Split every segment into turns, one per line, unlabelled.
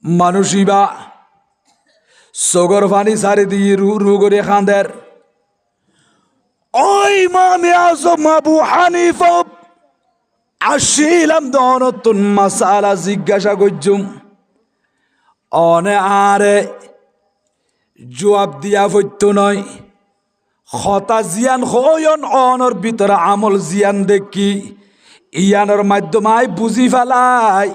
মানুষিবা সগর funny সারি দিয়ে রু করে খাঁদের ওই ইমামে আজম আবু হানিফা আসিলাম নতুন মাসালা জিজ্ঞাসা করছুম অনে আরে জবাব দিয়া হইতো নয় হতা জিয়ান হয়ন অনর ভিতরে আমল জিয়ান দেখি ইয়ানোর মাধ্যমে আই বুঝি ফেলাই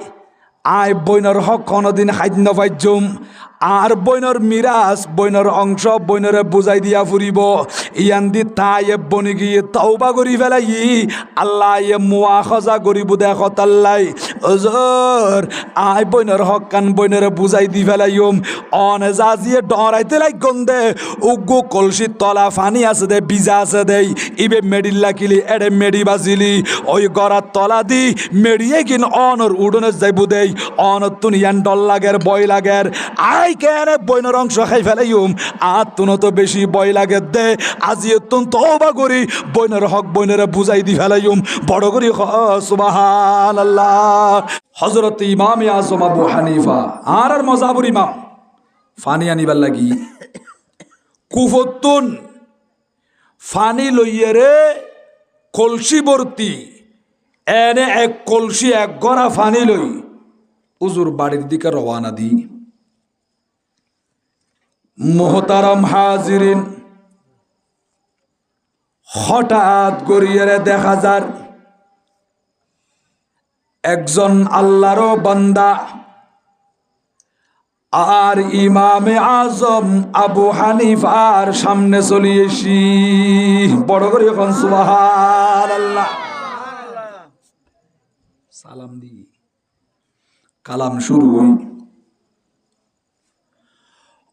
আই বইনর হক কোনোদিন খাদ্য পাইজুম আর বইনর মিরাজ বইনর অংশ বইনরে বুঝাই দিয়া ফুরিব ইয়ান দি তাই বনি গিয়ে তওবা করি ফেলাই আল্লাহ মুআখাজা করিব দেখো তাল্লাই ওজর আই বইনর হক কান বইনরে বুঝাই দি ফেলাইম অনে জাজিয়ে ডরাইতে লাগ গন্দে উগু কলসি তলা ফানি আছে দে বিজা আছে দেই ইবে মেডিল্লা কিলি এডে মেডি বাজিলি ওই গড়ার তলা দি মেডিয়ে কিন অনর উডনে যাইব দেই অনত তুনিয়ান ডল লাগের বয় লাগের আই কেন বইনর অংশ খাই ফেলাইম আর তুন তো বেশি বয় লাগে দে আজিয়ে তুন তওবা করি বইনর হক বইনরে বুঝাই দি ফেলাইম বড় করি সুবহানাল্লাহ। হযরত ইমাম আজম আবু হানিফা আর মজাবুর ইমাম ফানি আনিবার লাগি কুফতুন ফানি লইয়েরে কলসি ভর্তি এনে এক কলসি এক গড়া ফানি লই উজুর বাড়ির দিকে রওয়ানা দি। মোহতারাম হাজিরিন, হঠাৎ গড়িয়ে দেখা যার একজন আল্লাহর বান্দা আর ইমামে আজম আবু হানিফার সামনে চলে এসি বড় করে এখন সুবহানাল্লাহ সালাম দি কালাম শুরু হই।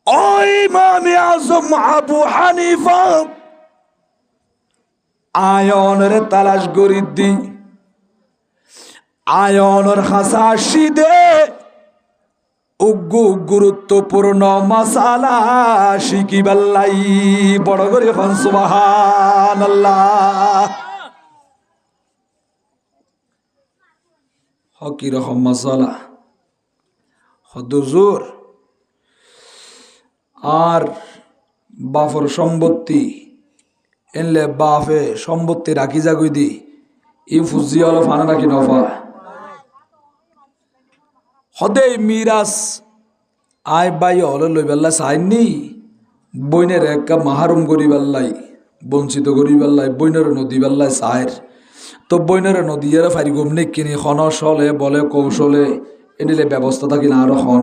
ও ইমামে আজম আবু হানিফা আয়নের তালাশ করি দি আয়নের হাসাশি দে উগ্গু গুরুত্বপূর্ণ মাসালা শিকিবাল্লাই বড় করে এখন সুবহানাল্লাহ। হকি রকম মাসালা হদুজুর আর বাফর সম্পত্তি এনলে বাফে সম্পত্তি রাখি যাগুই দি ই ফুজি হলো ফানা রাখি নফা হদে মিরাজ আয় বাই হলে লই বেল্লা চাইনি বইনের একটা মাহারুম করি বেল্লাই বঞ্চিত করি বেল্লাই বইনের নদী বেল্লাই চায়ের তো বইনের নদী এর ফারি গমনে কিনি খন চলে বলে কৌশলে এনিলে ব্যবস্থা থাকি না আরো